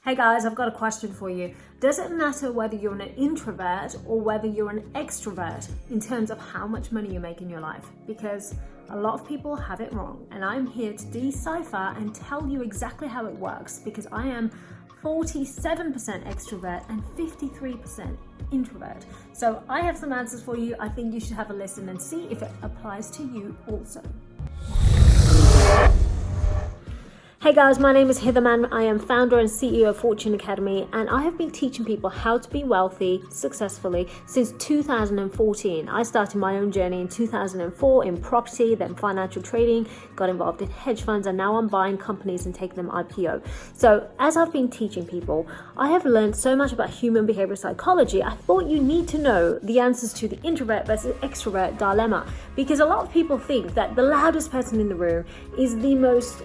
Hey guys, I've got a question for you. Does it matter whether you're an introvert or whether you're an extrovert in terms of how much money you make in your life? Because a lot of people have it wrong, and I'm here to decipher and tell you exactly how it works, because I am 47% extrovert and 53% introvert. So I have some answers for you. I think you should have a listen and see if it applies to you also. Hey guys, my name is Hither Mann. I am founder and CEO of Fortune Academy, and I have been teaching people how to be wealthy successfully since 2014. I started my own journey in 2004 in property, then financial trading, got involved in hedge funds, and now I'm buying companies and taking them IPO. So as I've been teaching people, I have learned so much about human behavioral psychology. I thought you need to know the answers to the introvert versus extrovert dilemma, because a lot of people think that the loudest person in the room is the most,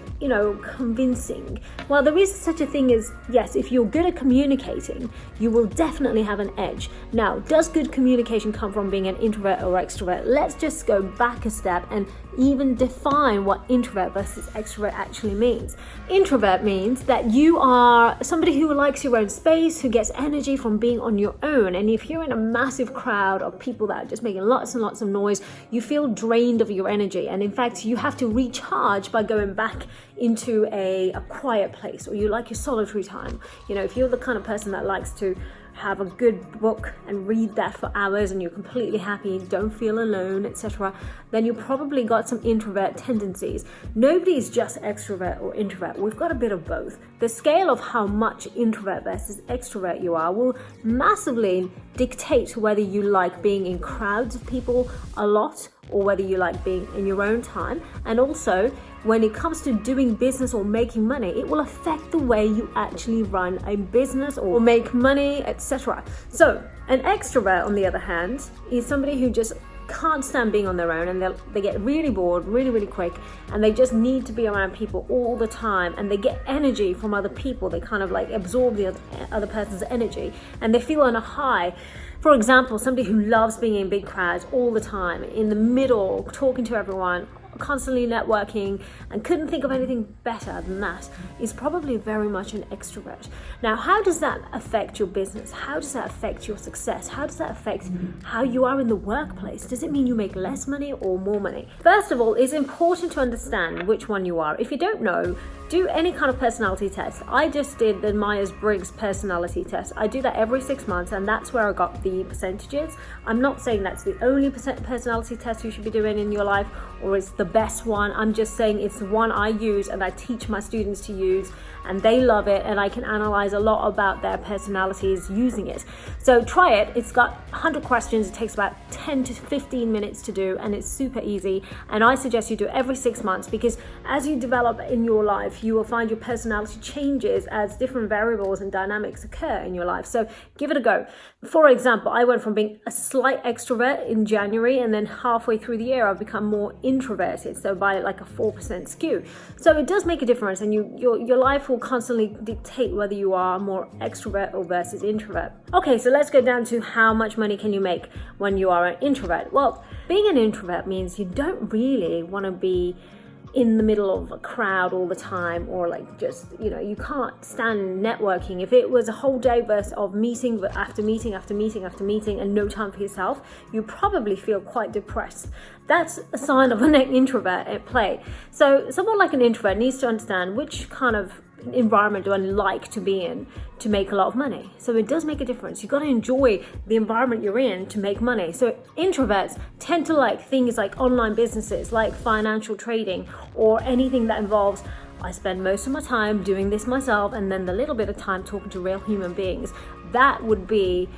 convincing. Well, there is such a thing as, yes, if you're good at communicating, you will definitely have an edge. Now, does good communication come from being an introvert or extrovert? Let's just go back a step and even define what introvert versus extrovert actually means. Introvert means that you are somebody who likes your own space, who gets energy from being on your own. And if you're in a massive crowd of people that are just making lots and lots of noise, you feel drained of your energy. And in fact, you have to recharge by going back into a quiet place, or you like your solitary time. If you're the kind of person that likes to have a good book and read that for hours and you're completely happy, don't feel alone, etc., then you probably got some introvert tendencies. Nobody's just extrovert or introvert. We've got a bit of both. The scale of how much introvert versus extrovert you are will massively dictate whether you like being in crowds of people a lot or whether you like being in your own time. And also, when it comes to doing business or making money, it will affect the way you actually run a business or make money, etc. So an extrovert, on the other hand, is somebody who just can't stand being on their own, and they get really bored really quick, and they just need to be around people all the time, and they get energy from other people. They kind of like absorb the other person's energy, and they feel on a high. For example, somebody who loves being in big crowds all the time, in the middle, talking to everyone, constantly networking, and couldn't think of anything better than that, is probably very much an extrovert. Now, how does that affect your business? How does that affect your success? How does that affect how you are in the workplace? Does it mean you make less money or more money? First of all, it's important to understand which one you are. If you don't know, do any kind of personality test. I just did the Myers-Briggs personality test. I do that every 6 months, and that's where I got the percentages. I'm not saying that's the only personality test you should be doing in your life, or it's the best one. I'm just saying it's the one I use and I teach my students to use, and they love it, and I can analyze a lot about their personalities using it. So try it. It's got 100 questions. It takes about 10 to 15 minutes to do, and it's super easy. And I suggest you do it every 6 months, because as you develop in your life, you will find your personality changes as different variables and dynamics occur in your life. So give it a go. For example, I went from being a slight extrovert in January, and then halfway through the year, I've become more introverted. So by like a 4% skew. So it does make a difference, and your life will constantly dictate whether you are more extrovert or versus introvert. Okay, so let's go down to how much money can you make when you are an introvert. Well, being an introvert means you don't really want to be in the middle of a crowd all the time, or like just, you can't stand networking. If it was a whole day burst of meeting after meeting after meeting after meeting and no time for yourself, you probably feel quite depressed. That's a sign of an introvert at play. So someone like an introvert needs to understand which kind of environment do I like to be in to make a lot of money. So it does make a difference. You've got to enjoy the environment you're in to make money. So introverts tend to like things like online businesses, like financial trading, or anything that involves, I spend most of my time doing this myself, and then the little bit of time talking to real human beings. That would be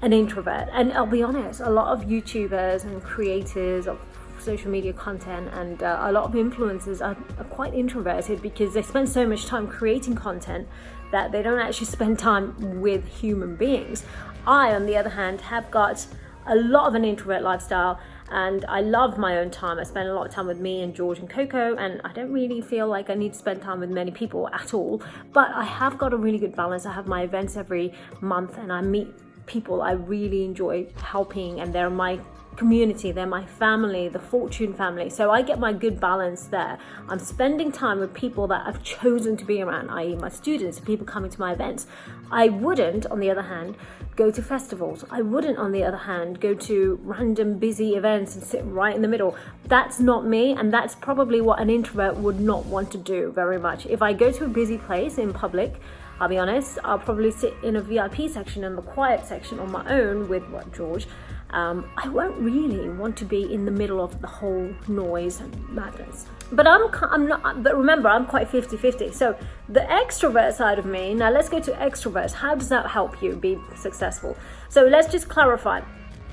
an introvert. And I'll be honest, a lot of YouTubers and creators of social media content and a lot of influencers are quite introverted, because they spend so much time creating content that they don't actually spend time with human beings. I, on the other hand, have got a lot of an introvert lifestyle, and I love my own time. I spend a lot of time with me and George and Coco, and I don't really feel like I need to spend time with many people at all, but I have got a really good balance. I have my events every month, and I meet people I really enjoy helping, and they're my community, they're my family, the Fortune family. So I get my good balance there. I'm spending time with people that I've chosen to be around, i.e. my students, people coming to my events. I wouldn't, on the other hand, go to festivals. I wouldn't, on the other hand, go to random busy events and sit right in the middle. That's not me, and that's probably what an introvert would not want to do very much. If I go to a busy place in public, I'll be honest, I'll probably sit in a VIP section and the quiet section on my own with George. I won't really want to be in the middle of the whole noise and madness. But I'm not. But remember, I'm quite 50-50. So the extrovert side of me. Now let's go to extroverts. How does that help you be successful? So let's just clarify.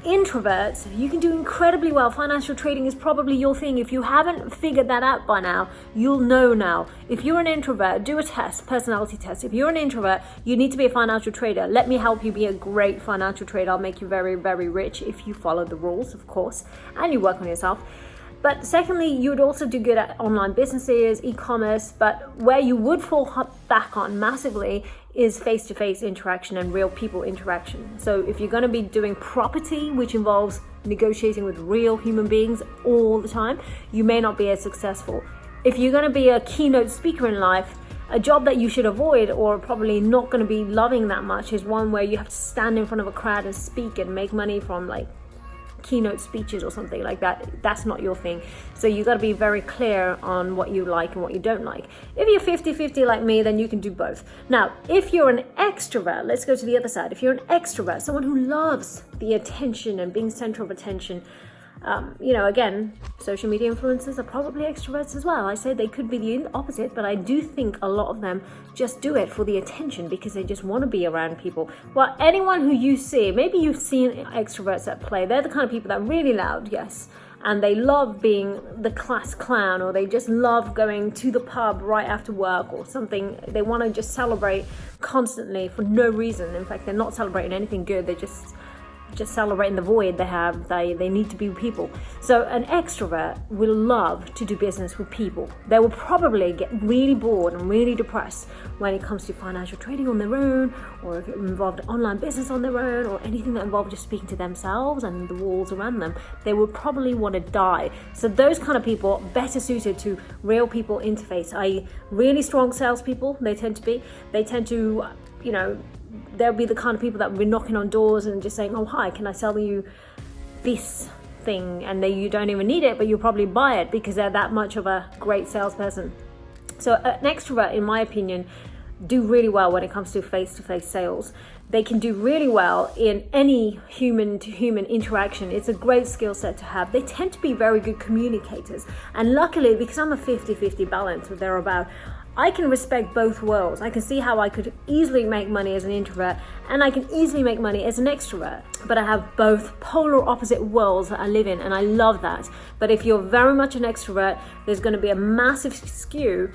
Introverts, you can do incredibly well. Financial trading is probably your thing. If you haven't figured that out by now, you'll know now. If you're an introvert, do a test, personality test. If you're an introvert, you need to be a financial trader. Let me help you be a great financial trader. I'll make you very, very rich if you follow the rules, of course, and you work on yourself. But secondly, you would also do good at online businesses, e-commerce, but where you would fall back on massively is face-to-face interaction and real people interaction. So if you're going to be doing property, which involves negotiating with real human beings all the time, you may not be as successful. If you're going to be a keynote speaker in life, a job that you should avoid or probably not going to be loving that much is one where you have to stand in front of a crowd and speak and make money from like keynote speeches or something like that. That's not your thing. So you got to be very clear on what you like and what you don't like. If you're 50-50 like me, then you can do both. Now, if you're an extrovert, let's go to the other side. If you're an extrovert, someone who loves the attention and being center of attention, again, social media influencers are probably extroverts as well. I say they could be the opposite, but I do think a lot of them just do it for the attention because they just want to be around people. Well, anyone who you see, maybe you've seen extroverts at play, they're the kind of people that are really loud, yes, and they love being the class clown, or they just love going to the pub right after work or something. They want to just celebrate constantly for no reason. In fact, they're not celebrating anything good. They're just celebrating the void they have. They need to be with people. So an extrovert will love to do business with people. They will probably get really bored and really depressed when it comes to financial trading on their own, or if it involved online business on their own, or anything that involved just speaking to themselves and the walls around them. They will probably want to die. So those kind of people are better suited to real people interface, i.e. really strong salespeople. They tend to, they'll be the kind of people that will be knocking on doors and just saying, oh, hi, can I sell you this thing? And you don't even need it, but you'll probably buy it because they're that much of a great salesperson. So an extrovert, in my opinion, do really well when it comes to face-to-face sales. They can do really well in any human-to-human interaction. It's a great skill set to have. They tend to be very good communicators. And luckily, because I'm a 50-50 balance or thereabout, I can respect both worlds. I can see how I could easily make money as an introvert and I can easily make money as an extrovert. But I have both polar opposite worlds that I live in, and I love that. But if you're very much an extrovert, there's going to be a massive skew.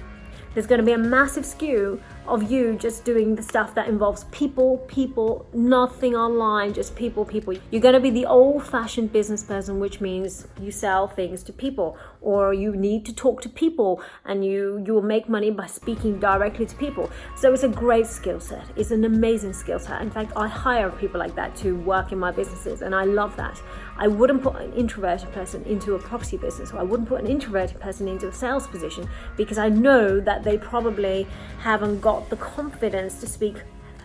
There's going to be a massive skew of you just doing the stuff that involves people, nothing online, just people. You're going to be the old-fashioned business person, which means you sell things to people, or you need to talk to people, and you will make money by speaking directly to people. So it's a great skill set. It's an amazing skill set. In fact, I hire people like that to work in my businesses, and I love that. I wouldn't put an introverted person into a property business, or I wouldn't put an introverted person into a sales position, because I know that they probably haven't got the confidence to speak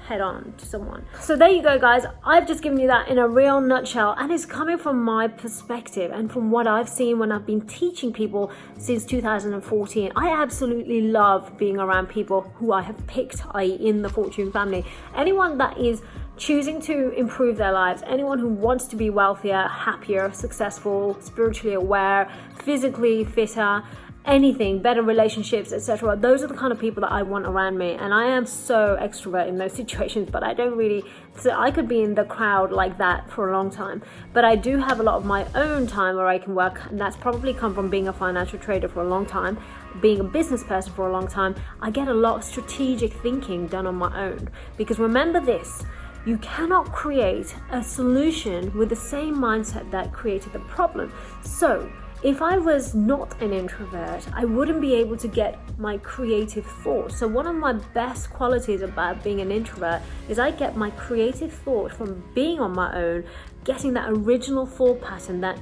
head on to someone. So there you go, guys. I've just given you that in a real nutshell, and it's coming from my perspective and from what I've seen when I've been teaching people since 2014. I absolutely love being around people who I have picked, i.e. in the Fortune family. Anyone that is choosing to improve their lives, anyone who wants to be wealthier, happier, successful, spiritually aware, physically fitter, anything, better relationships, etc. Those are the kind of people that I want around me, and I am so extrovert in those situations, but I don't really, so I could be in the crowd like that for a long time, but I do have a lot of my own time where I can work, and that's probably come from being a financial trader for a long time, being a business person for a long time. I get a lot of strategic thinking done on my own, because remember this: you cannot create a solution with the same mindset that created the problem. So If I was not an introvert, I wouldn't be able to get my creative thoughts. So one of my best qualities about being an introvert is I get my creative thought from being on my own, getting that original thought pattern that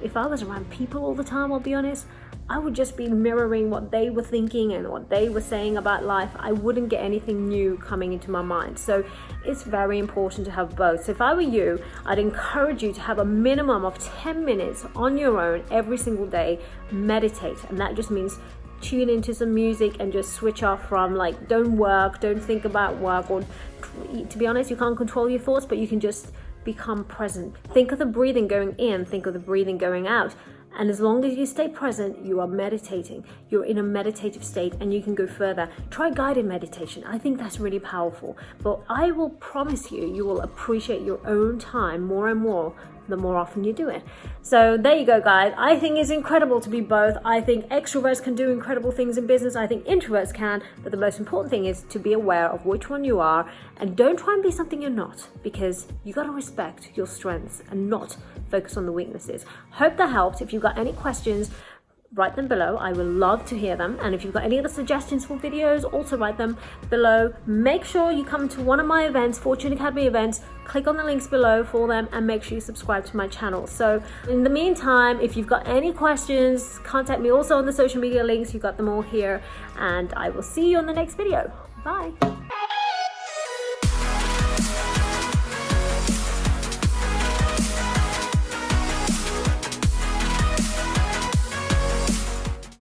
if I was around people all the time, I'll be honest, I would just be mirroring what they were thinking and what they were saying about life. I wouldn't get anything new coming into my mind. So it's very important to have both. So if I were you, I'd encourage you to have a minimum of 10 minutes on your own every single day, meditate. And that just means tune into some music and just switch off from, like, don't work, don't think about work, or to be honest, you can't control your thoughts, but you can just become present. Think of the breathing going in, think of the breathing going out. And as long as you stay present, you are meditating. You're in a meditative state and you can go further. Try guided meditation. I think that's really powerful. But I will promise you, you will appreciate your own time more and more the more often you do it. So there you go, guys. I think it's incredible to be both. I think extroverts can do incredible things in business. I think introverts can. But the most important thing is to be aware of which one you are, and don't try and be something you're not, because you got to respect your strengths and not focus on the weaknesses. Hope that helped. If you've got any questions, write them below. I would love to hear them. And if you've got any other suggestions for videos, also write them below. Make sure you come to one of my events, Fortune Academy events. Click on the links below for them and make sure you subscribe to my channel. So in the meantime, if you've got any questions, contact me also on the social media links. You've got them all here, and I will see you on the next video. Bye.